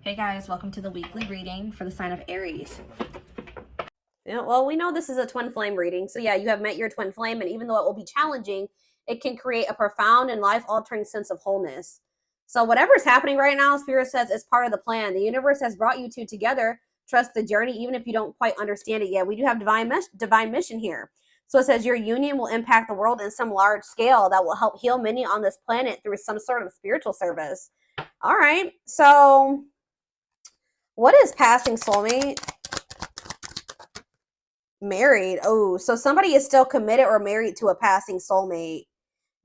Hey guys, welcome to the weekly reading for the sign of Aries. Yeah, well, we know this is a twin flame reading. So yeah, you have met your twin flame, and even though it will be challenging, it can create a profound and life-altering sense of wholeness. So whatever's happening right now, Spirit says, is part of the plan. The universe has brought you two together. Trust the journey, even if you don't quite understand it yet. We do have divine mission here. So it says your union will impact the world in some large scale that will help heal many on this planet through some sort of spiritual service. All right. So what is passing, soulmate? Married. Oh, so somebody is still committed or married to a passing soulmate.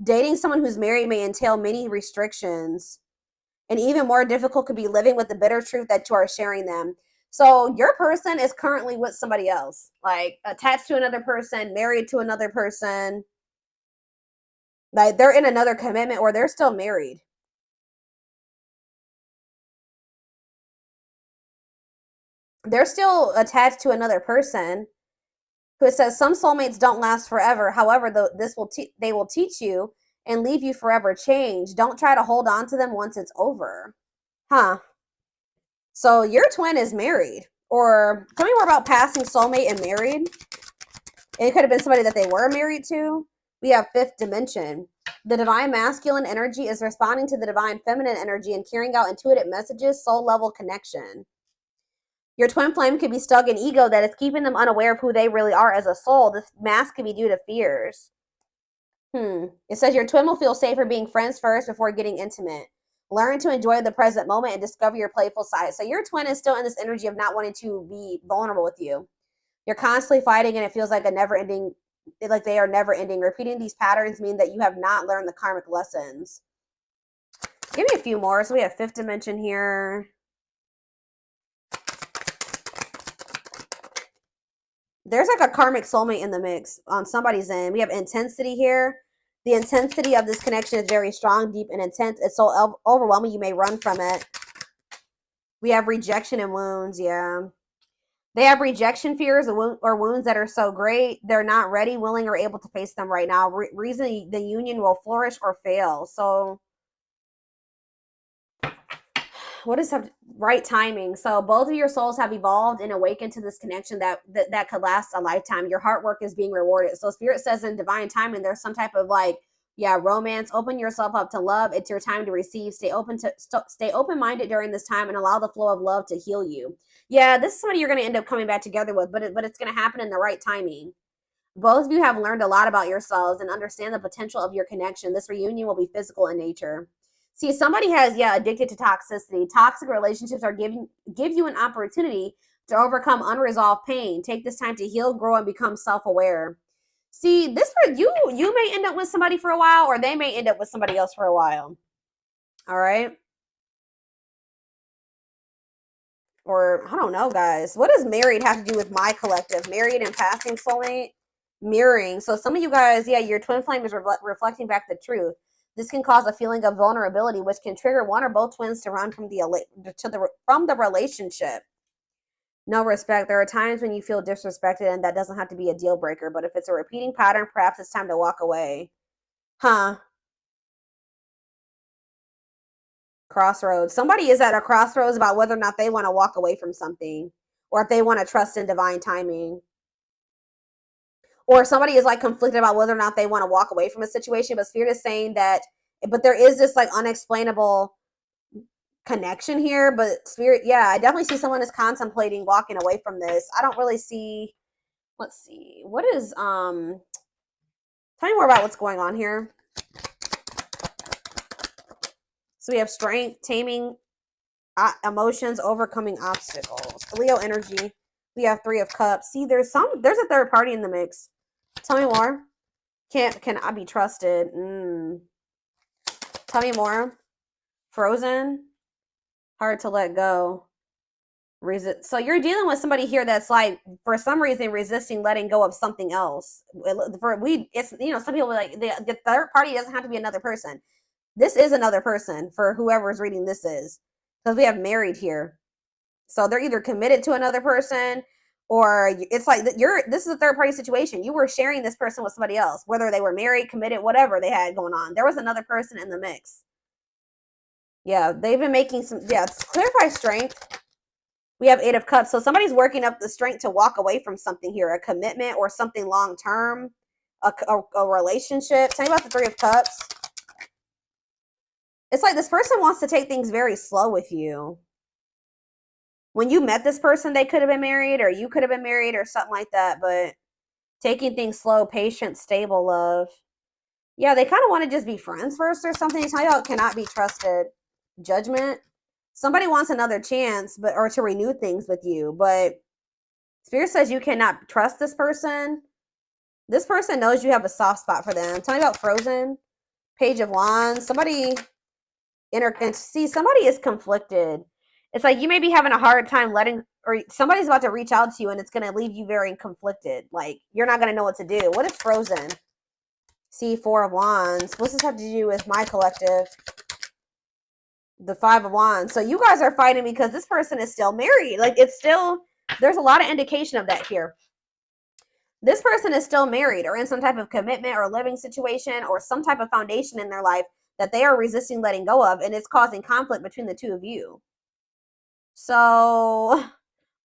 Dating someone who's married may entail many restrictions. And even more difficult could be living with the bitter truth that you are sharing them. So your person is currently with somebody else, like attached to another person, married to another person. Like they're in another commitment or they're still married. They're still attached to another person. Who says some soulmates don't last forever. However, they will teach you and leave you forever changed. Don't try to hold on to them once it's over. Huh. So your twin is married. Or tell me more about passing soulmate and married. It could have been somebody that they were married to. We have fifth dimension. The divine masculine energy is responding to the divine feminine energy and carrying out intuitive messages, soul level connection. Your twin flame could be stuck in ego that is keeping them unaware of who they really are as a soul. This mask could be due to fears. It says your twin will feel safer being friends first before getting intimate. Learn to enjoy the present moment and discover your playful side. So your twin is still in this energy of not wanting to be vulnerable with you. You're constantly fighting and it feels like like they are never ending. Repeating these patterns mean that you have not learned the karmic lessons. Give me a few more. So we have fifth dimension here. There's like a karmic soulmate in the mix on somebody's end. We have intensity here. The intensity of this connection is very strong, deep, and intense. It's so overwhelming you may run from it. We have rejection and wounds, yeah. They have rejection fears or wounds that are so great, they're not ready, willing, or able to face them right now. Reason the union will flourish or fail. So what is right timing? So both of your souls have evolved and awakened to this connection that could last a lifetime. Your heart work is being rewarded. So Spirit says in divine timing, there's some type of romance. Open yourself up to love. It's your time to receive. Stay open-minded during this time and allow the flow of love to heal you. Yeah, this is somebody you're going to end up coming back together with, but it's going to happen in the right timing. Both of you have learned a lot about yourselves and understand the potential of your connection. This reunion will be physical in nature. See, somebody has, addicted to toxicity. Toxic relationships give you an opportunity to overcome unresolved pain. Take this time to heal, grow, and become self-aware. See, you may end up with somebody for a while, or they may end up with somebody else for a while. All right? Or, I don't know, guys. What does married have to do with my collective? Married and passing soulmate? Mirroring. So some of you guys, your twin flame is reflecting back the truth. This can cause a feeling of vulnerability, which can trigger one or both twins to run from the relationship. No respect. There are times when you feel disrespected, and that doesn't have to be a deal breaker. But if it's a repeating pattern, perhaps it's time to walk away. Huh? Crossroads. Somebody is at a crossroads about whether or not they want to walk away from something, or if they want to trust in divine timing. Or somebody is like conflicted about whether or not they want to walk away from a situation, but Spirit is saying that, but there is this like unexplainable connection here. But Spirit, I definitely see someone is contemplating walking away from this. I don't really see, let's see, what is, tell me more about what's going on here. So we have strength, taming emotions, overcoming obstacles. Leo energy. We have 3 of Cups. See, there's a third party in the mix. Tell me more. Can I be trusted? Tell me more. Frozen. Hard to let go. So you're dealing with somebody here that's like, for some reason, resisting letting go of something else. Some people like the third party doesn't have to be another person. This is another person for whoever's reading this is, because we have married here. So they're either committed to another person, or it's like this is a third party situation. You were sharing this person with somebody else, whether they were married, committed, whatever they had going on. There was another person in the mix. Yeah, they've been making some, yeah, it's clarify strength. We have 8 of Cups. So somebody's working up the strength to walk away from something here, a commitment or something long-term, a relationship. Tell me about the 3 of Cups. It's like this person wants to take things very slow with you. When you met this person, they could have been married or you could have been married or something like that. But taking things slow, patient, stable love. Yeah, they kind of want to just be friends first or something. Tell you how it cannot be trusted. Judgment. Somebody wants another chance, or to renew things with you, but Spirit says you cannot trust this person. This person knows you have a soft spot for them. Tell me about Frozen. Page of Wands. Somebody somebody is conflicted. It's like you may be having a hard time letting, or somebody's about to reach out to you and it's going to leave you very conflicted. Like you're not going to know what to do. What is Frozen? See, 4 of Wands. What's this have to do with my collective? The 5 of Wands. So you guys are fighting because this person is still married. Like it's still, there's a lot of indication of that here. This person is still married or in some type of commitment or living situation or some type of foundation in their life that they are resisting letting go of, and it's causing conflict between the two of you. So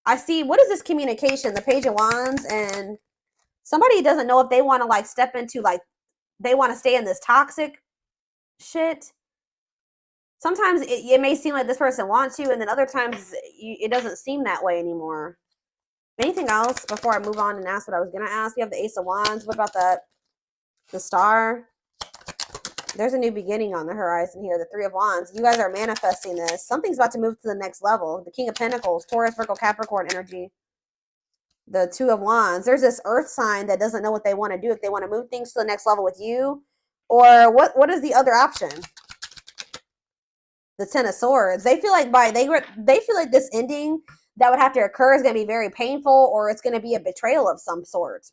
I see, what is this communication? The Page of Wands, and somebody doesn't know if they want to like step into, like they want to stay in this toxic shit. Sometimes it may seem like this person wants you, and then other times it doesn't seem that way anymore. Anything else before I move on and ask what I was going to ask? We have the Ace of Wands. What about that? The Star. There's a new beginning on the horizon here. The 3 of Wands. You guys are manifesting this. Something's about to move to the next level. The King of Pentacles. Taurus, Virgo, Capricorn energy. The 2 of Wands. There's this earth sign that doesn't know what they want to do. If they want to move things to the next level with you. Or what is the other option? The 10 of Swords. They feel like they feel like this ending that would have to occur is going to be very painful, or it's going to be a betrayal of some sort.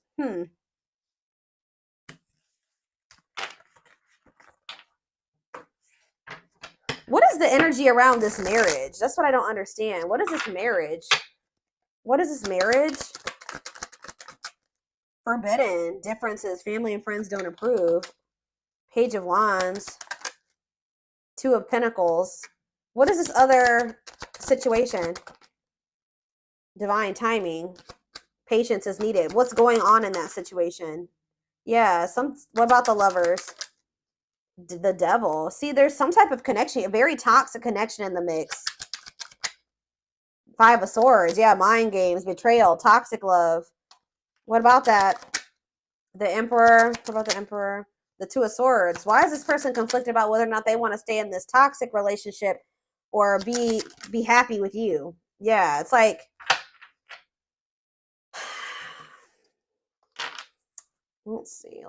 What is the energy around this marriage? That's what I don't understand. What is this marriage? What is this marriage? Forbidden. Differences. Family and friends don't approve. Page of Wands. 2 of Pentacles. What is this other situation? Divine timing. Patience is needed. What's going on in that situation? Yeah, what about the Lovers? The Devil. See, there's some type of connection, a very toxic connection in the mix. 5 of Swords. Yeah, mind games, betrayal, toxic love. What about that? The Emperor. What about the Emperor? The 2 of Swords. Why is this person conflicted about whether or not they want to stay in this toxic relationship or be happy with you? Yeah, it's like, let's see.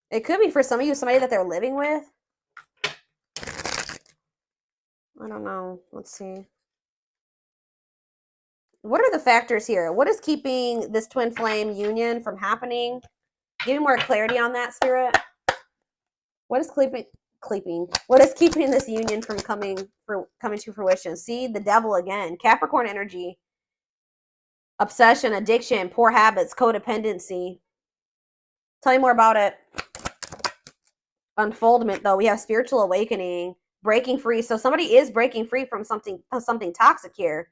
It could be for some of you, somebody that they're living with. I don't know. Let's see. What are the factors here? What is keeping this twin flame union from happening? Give me more clarity on that, Spirit. What is What is keeping this union from coming to fruition? See, the Devil again. Capricorn energy. Obsession, addiction, poor habits, codependency. Tell me more about it. Unfoldment, though. We have spiritual awakening, breaking free. So somebody is breaking free from something toxic here.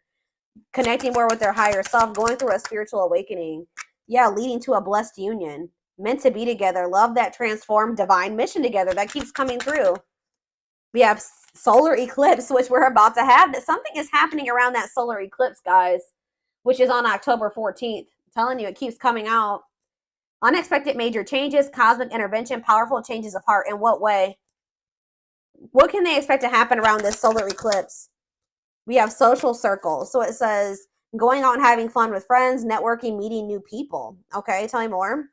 Connecting more with their higher self, going through a spiritual awakening. Yeah, leading to a blessed union. Meant to be together. Love that transformed divine mission together. That keeps coming through. We have solar eclipse, which we're about to have. That something is happening around that solar eclipse, guys, which is on October 14th. I'm telling you, it keeps coming out. Unexpected major changes, cosmic intervention, powerful changes of heart. In what way? What can they expect to happen around this solar eclipse? We have social circles. So it says going out and having fun with friends, networking, meeting new people. Okay, tell me more.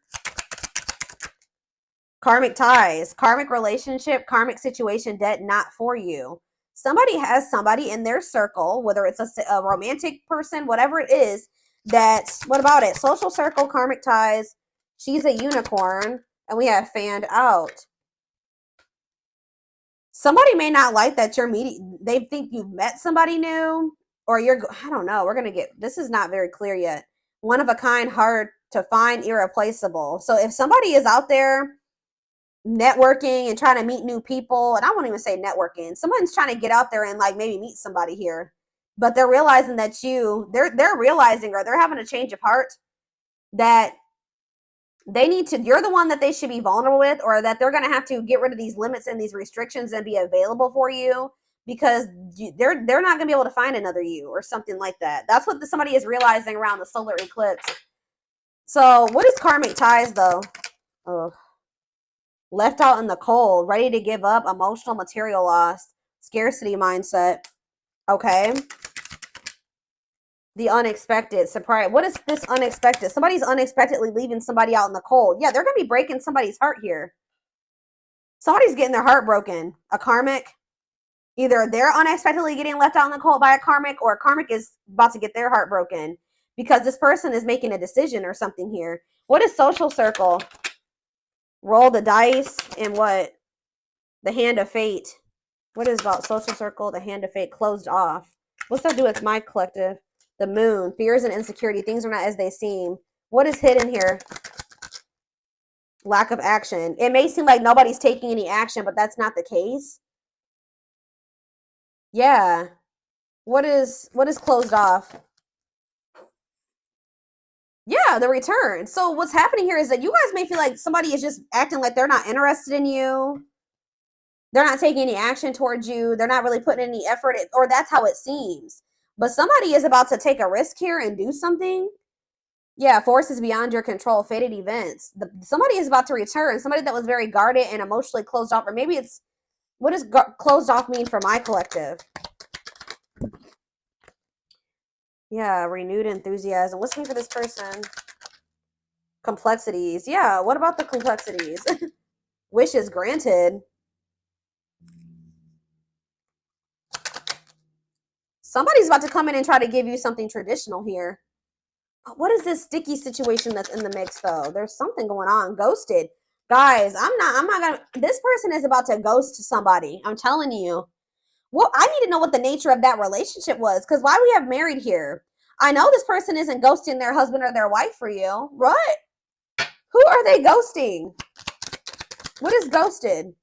Karmic ties, karmic relationship, karmic situation, debt not for you. Somebody has somebody in their circle, whether it's a romantic person, whatever it is, what about it? Social circle, karmic ties. She's a unicorn. And we have fanned out. Somebody may not like that you're meeting. They think you've met somebody new, or I don't know. We're going to get, this is not very clear yet. One of a kind, hard to find, irreplaceable. So if somebody is out there networking and trying to meet new people, and I won't even say networking, someone's trying to get out there and like maybe meet somebody here, but they're realizing that they're realizing, or they're having a change of heart, that they need to, you're the one that they should be vulnerable with, or that they're going to have to get rid of these limits and these restrictions and be available for you, because they're not going to be able to find another you or something like that. That's what somebody is realizing around the solar eclipse. So what is karmic ties though? Oh, left out in the cold, ready to give up, emotional, material loss, scarcity mindset. Okay. The unexpected, surprise. What is this unexpected? Somebody's unexpectedly leaving somebody out in the cold. Yeah, they're going to be breaking somebody's heart here. Somebody's getting their heart broken. A karmic. Either they're unexpectedly getting left out in the cold by a karmic, or a karmic is about to get their heart broken because this person is making a decision or something here. What is social circle? Roll the dice and what? The hand of fate. What is about social circle? The hand of fate closed off. What's that to do with my collective? The moon, fears and insecurity. Things are not as they seem. What is hidden here? Lack of action. It may seem like nobody's taking any action, but that's not the case. Yeah. What is closed off? Yeah, the return. So what's happening here is that you guys may feel like somebody is just acting like they're not interested in you. They're not taking any action towards you. They're not really putting any effort, or that's how it seems. But somebody is about to take a risk here and do something. Yeah, forces beyond your control, fated events. Somebody is about to return. Somebody that was very guarded and emotionally closed off. Or maybe it's, what does closed off mean for my collective? Yeah, renewed enthusiasm. What's mean for this person? Complexities. Yeah, what about the complexities? Wishes granted. Somebody's about to come in and try to give you something traditional here. What is this sticky situation that's in the mix though? There's something going on. Ghosted. Guys, I'm not gonna, this person is about to ghost somebody. I'm telling you. Well, I need to know what the nature of that relationship was, because why we have married here? I know this person isn't ghosting their husband or their wife for you. What? Who are they ghosting? What is ghosted?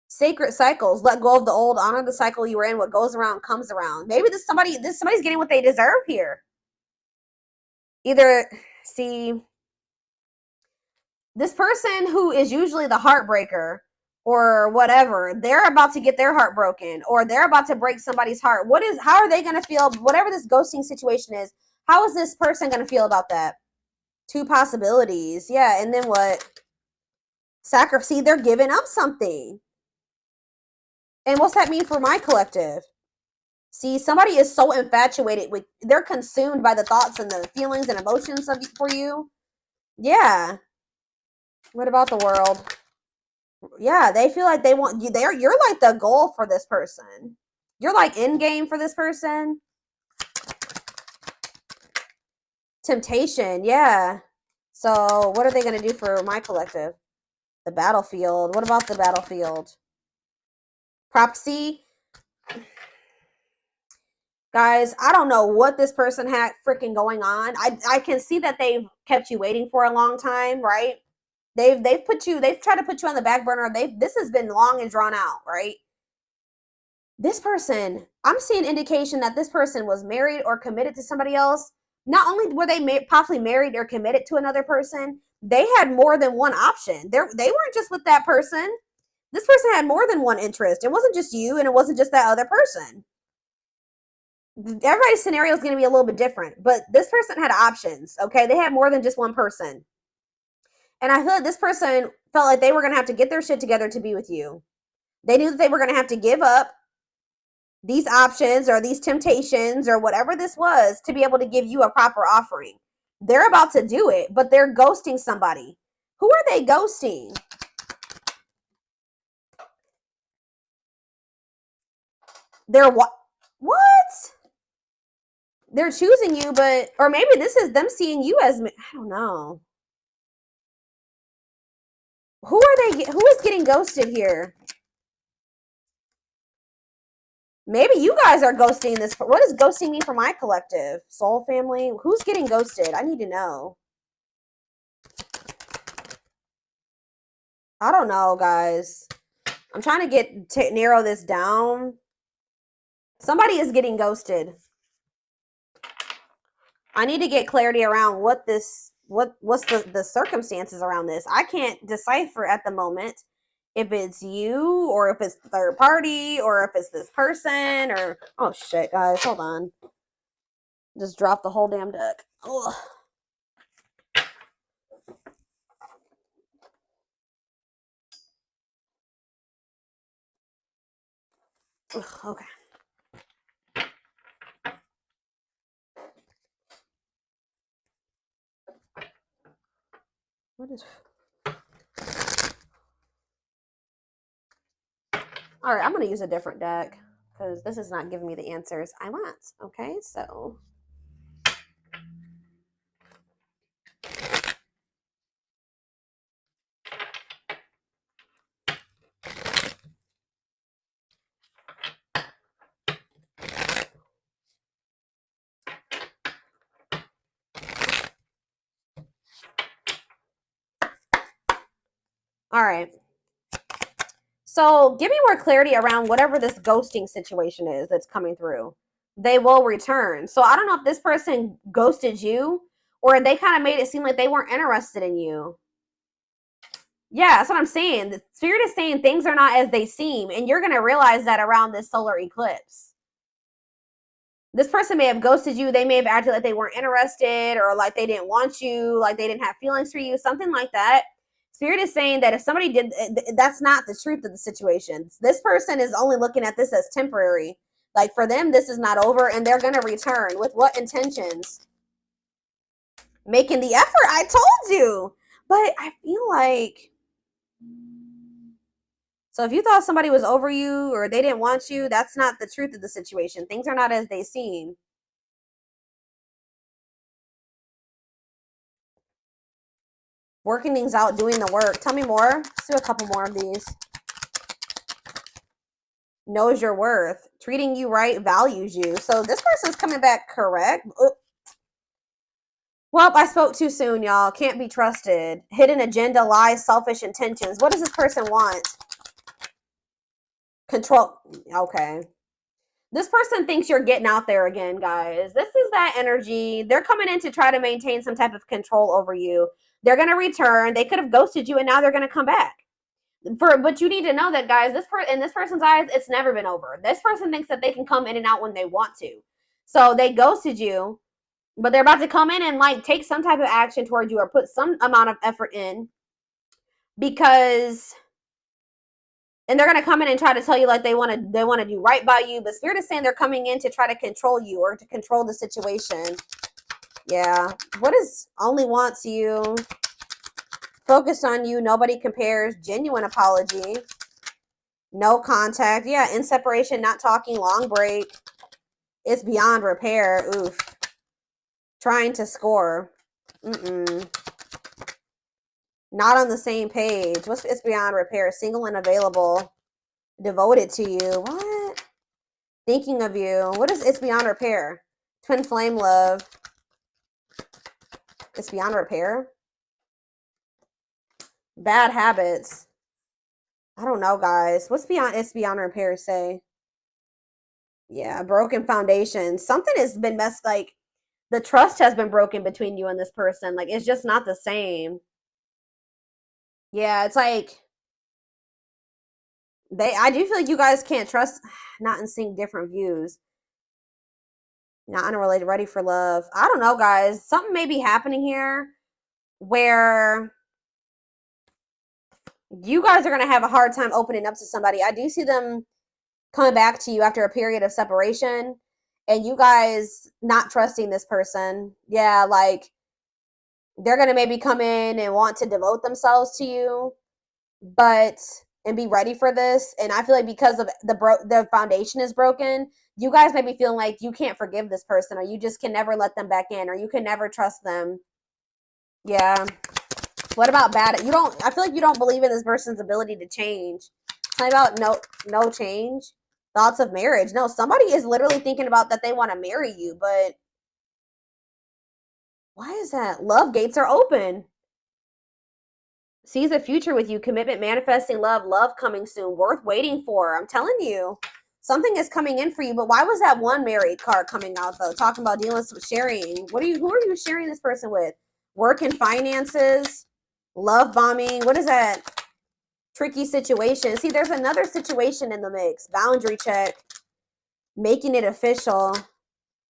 Sacred cycles. Let go of the old, honor the cycle you were in. What goes around comes around. Maybe somebody's getting what they deserve here. Either, see, this person who is usually the heartbreaker or whatever, they're about to get their heart broken, or they're about to break somebody's heart. How are they going to feel? Whatever this ghosting situation is, how is this person going to feel about that? Two possibilities. Yeah. And then what? Sacrifice. See, they're giving up something. And what's that mean for my collective? See, somebody is so infatuated with, they're consumed by the thoughts and the feelings and emotions for you. Yeah. What about the world? Yeah, they feel like they want you there. You're like the goal for this person. You're like in game for this person. Temptation, yeah. So what are they going to do for my collective? The battlefield. What about the battlefield? Prophecy. Guys, I don't know what this person had freaking going on. I can see that they've kept you waiting for a long time, right? They've tried to put you on the back burner. This has been long and drawn out, right? This person, I'm seeing indication that this person was married or committed to somebody else. Not only were they possibly married or committed to another person, they had more than one option. They weren't just with that person. This person had more than one interest. It wasn't just you, and it wasn't just that other person. Everybody's scenario is going to be a little bit different, but this person had options, okay? They had more than just one person. And I feel like this person felt like they were going to have to get their shit together to be with you. They knew that they were going to have to give up these options or these temptations or whatever this was to be able to give you a proper offering. They're about to do it, but they're ghosting somebody. Who are they ghosting? They're what? They're choosing you, but, or maybe this is them seeing you as, I don't know. Who is getting ghosted here? Maybe you guys are ghosting this. What does ghosting mean for my collective? Soul family? Who's getting ghosted? I need to know. I don't know, guys. I'm trying to narrow this down. Somebody is getting ghosted. I need to get clarity around what's the circumstances around this. I can't decipher at the moment if it's you or if it's the third party or if it's this person or oh shit, guys, hold on. Just drop the whole damn deck. Ugh. Ugh, okay. What is... All right, I'm going to use a different deck because this is not giving me the answers I want. Okay, so... All right. So give me more clarity around whatever this ghosting situation is that's coming through. They will return. So I don't know if this person ghosted you or they kind of made it seem like they weren't interested in you. Yeah, that's what I'm saying. The spirit is saying things are not as they seem, and you're going to realize that around this solar eclipse. This person may have ghosted you. They may have acted like they weren't interested or like they didn't want you, like they didn't have feelings for you, something like that. Spirit is saying that if somebody did, that's not the truth of the situation. This person is only looking at this as temporary. Like for them, this is not over and they're going to return. With what intentions? Making the effort, I told you. But I feel like... So if you thought somebody was over you or they didn't want you, that's not the truth of the situation. Things are not as they seem. Working things out, doing the work. Tell me more. Let's do a couple more of these. Knows your worth. Treating you right, values you. So this person's coming back correct. Oop. Well, I spoke too soon, y'all. Can't be trusted. Hidden agenda, lies, selfish intentions. What does this person want? Control. Okay. This person thinks you're getting out there again, guys. This is that energy. They're coming in to try to maintain some type of control over you. They're going to return. They could have ghosted you, and now they're going to come back. But you need to know that, guys, in this person's eyes, it's never been over. This person thinks that they can come in and out when they want to. So they ghosted you, but they're about to come in and like take some type of action towards you or put some amount of effort in because... And they're going to come in and try to tell you like they want to do right by you. But Spirit is saying they're coming in to try to control you or to control the situation. Yeah. What is only wants you? Focused on you. Nobody compares. Genuine apology. No contact. Yeah. In separation. Not talking. Long break. It's beyond repair. Oof. Trying to score. Not on the same page. What's it's beyond repair? Single and available. Devoted to you. What? Thinking of you. What is it's beyond repair? Twin flame love. It's beyond repair. Bad habits. I don't know, guys. What's beyond it's beyond repair say? Yeah, broken foundation. Something has been messed, like the trust has been broken between you and this person. Like it's just not the same. Yeah, it's like I do feel like you guys can't trust, not in sync, different views. Not unrelated, ready for love. I don't know, guys. Something may be happening here where you guys are going to have a hard time opening up to somebody. I do see them coming back to you after a period of separation and you guys not trusting this person. Yeah, like they're going to maybe come in and want to devote themselves to you, and be ready for this. And I feel like because of the foundation is broken, you guys may be feeling like you can't forgive this person or you just can never let them back in or you can never trust them. Yeah. What about bad? You don't, I feel like you don't believe in this person's ability to change. Tell me about no change. Thoughts of marriage. No, somebody is literally thinking about that they want to marry you, but why is that? Love gates are open. Sees a future with you. Commitment, manifesting love. Love coming soon. Worth waiting for. I'm telling you. Something is coming in for you, but why was that one married card coming out, though? Talking about dealing with sharing. Who are you sharing this person with? Work and finances. Love bombing. What is that? Tricky situation. See, there's another situation in the mix. Boundary check. Making it official.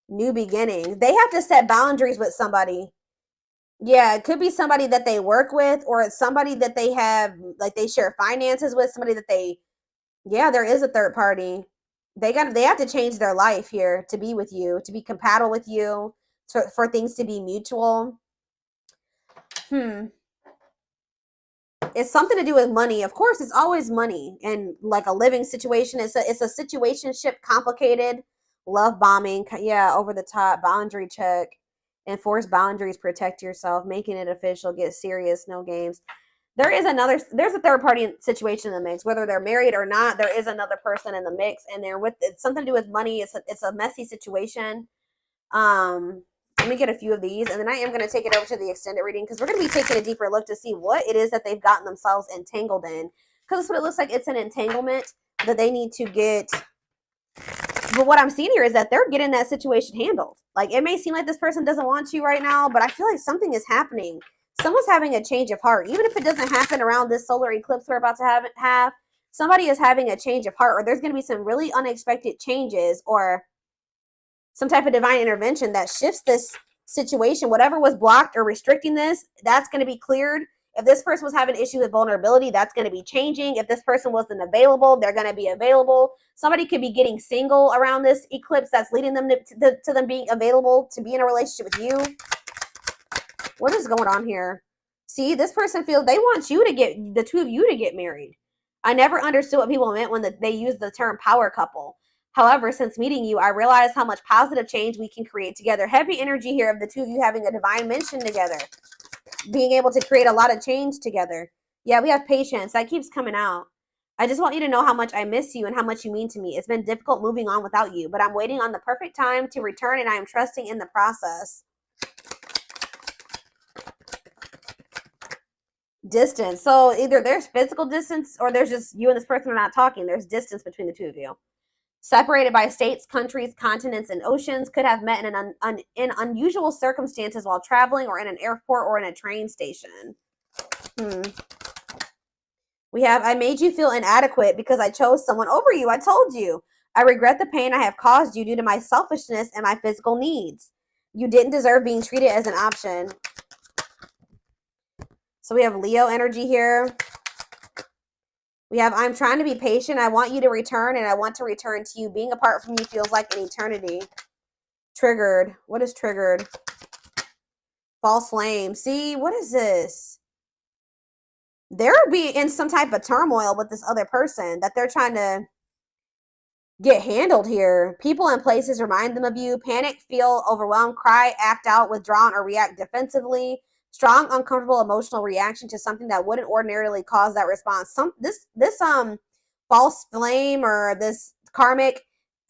New beginning. They have to set boundaries with somebody. Yeah, it could be somebody that they work with, or it's somebody that they have, like they share finances with, somebody that they, yeah, there is a third party. They have to change their life here to be with you, to be compatible with you, for things to be mutual. It's something to do with money. Of course, it's always money and like a living situation. It's a situationship, complicated, love bombing. Yeah, over the top, boundary check, enforce boundaries, protect yourself, making it official, get serious, no games. There's a third party situation in the mix, whether they're married or not. There is another person in the mix, and it's something to do with money. It's a messy situation. Let me get a few of these, and then I am going to take it over to the extended reading because we're going to be taking a deeper look to see what it is that they've gotten themselves entangled in. Because that's what it looks like. It's an entanglement that they need to get. But what I'm seeing here is that they're getting that situation handled. Like, it may seem like this person doesn't want you right now, but I feel like something is happening. Someone's having a change of heart. Even if it doesn't happen around this solar eclipse we're about to have, somebody is having a change of heart, or there's going to be some really unexpected changes, or some type of divine intervention that shifts this situation. Whatever was blocked or restricting this, that's going to be cleared. If this person was having issues with vulnerability, that's going to be changing. If this person wasn't available, they're going to be available. Somebody could be getting single around this eclipse that's leading them to them being available to be in a relationship with you. What is going on here? See, this person feels they want you to get, the two of you to get married. I never understood what people meant when they used the term power couple. However, since meeting you, I realized how much positive change we can create together. Heavy energy here of the two of you having a divine mission together. Being able to create a lot of change together. Yeah, we have patience. That keeps coming out. I just want you to know how much I miss you and how much you mean to me. It's been difficult moving on without you, but I'm waiting on the perfect time to return, and I am trusting in the process. Distance. So either there's physical distance, or there's just you and this person are not talking. There's distance between the two of you. Separated by states, countries, continents, and oceans, could have met in unusual circumstances while traveling, or in an airport, or in a train station. We have, I made you feel inadequate because I chose someone over you. I told you. I regret the pain I have caused you due to my selfishness and my physical needs. You didn't deserve being treated as an option. So we have Leo energy here. We have, I'm trying to be patient. I want you to return, and I want to return to you. Being apart from you feels like an eternity. Triggered. What is triggered? False flame. See, what is this? They're being in some type of turmoil with this other person that they're trying to get handled here. People and places remind them of you. Panic, feel overwhelmed, cry, act out, withdrawn, or react defensively. Strong, uncomfortable emotional reaction to something that wouldn't ordinarily cause that response. This false flame or this karmic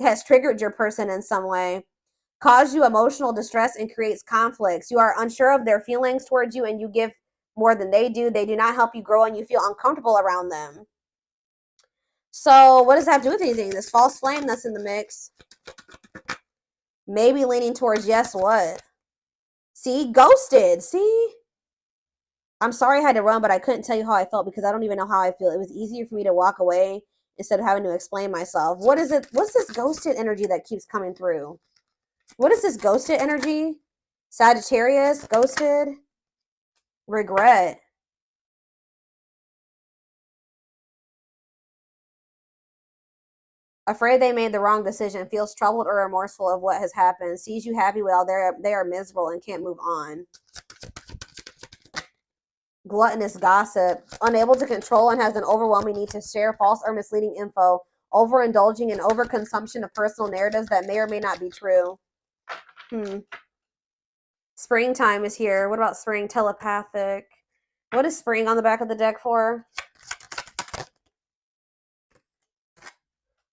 has triggered your person in some way, caused you emotional distress, and creates conflicts. You are unsure of their feelings towards you, and you give more than they do. They do not help you grow, and you feel uncomfortable around them. So what does that have to do with anything? This false flame that's in the mix. Maybe leaning towards yes, what? See, ghosted. See? I'm sorry I had to run, but I couldn't tell you how I felt because I don't even know how I feel. It was easier for me to walk away instead of having to explain myself. What is it? What's this ghosted energy that keeps coming through? What is this ghosted energy? Sagittarius, ghosted, regret. Afraid they made the wrong decision, feels troubled or remorseful of what has happened, sees you happy while they are miserable and can't move on. Gluttonous gossip, unable to control and has an overwhelming need to share false or misleading info, overindulging in overconsumption of personal narratives that may or may not be true. Springtime is here. What about spring? Telepathic. What is spring on the back of the deck for?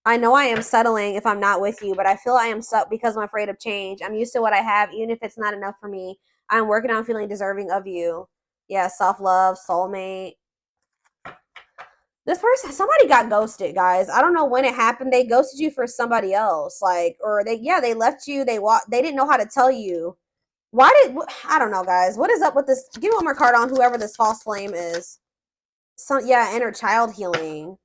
I know I am settling if I'm not with you, but I feel I am stuck because I'm afraid of change. I'm used to what I have, even if it's not enough for me. I'm working on feeling deserving of you. Yeah, self-love, soulmate. This person, somebody got ghosted, guys. I don't know when it happened. They ghosted you for somebody else. Like, or they left you. They didn't know how to tell you. I don't know, guys. What is up with this? Give me one more card on whoever this false flame is. Inner child healing.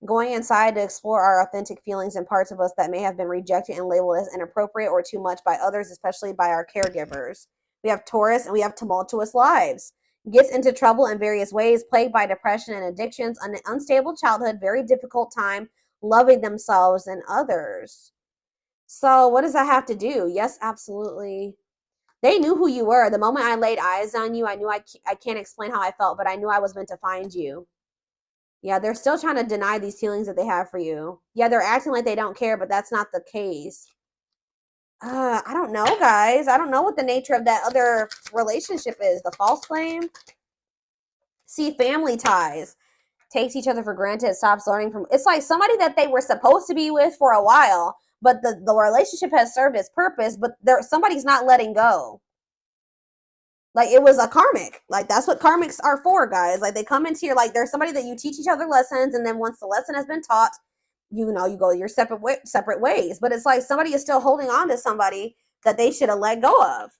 Going inside to explore our authentic feelings and parts of us that may have been rejected and labeled as inappropriate or too much by others, especially by our caregivers. We have Taurus and we have tumultuous lives. Gets into trouble in various ways, plagued by depression and addictions, an unstable childhood, very difficult time loving themselves and others. So what does that have to do? Yes, absolutely. They knew who you were. The moment I laid eyes on you, I knew I can't explain how I felt, but I knew I was meant to find you. Yeah, they're still trying to deny these feelings that they have for you. Yeah, they're acting like they don't care, but that's not the case. I don't know, guys. I don't know what the nature of that other relationship is. The false flame? See, family ties. Takes each other for granted, stops learning from... It's like somebody that they were supposed to be with for a while, but the relationship has served its purpose, but somebody's not letting go. Like, it was a karmic. Like, that's what karmics are for, guys. Like, they come into your... Like, there's somebody that you teach each other lessons, and then once the lesson has been taught, you go your separate ways. But it's like somebody is still holding on to somebody that they should have let go of.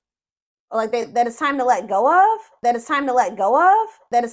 Like, that it's time to let go of. That it's time to let go of. That it's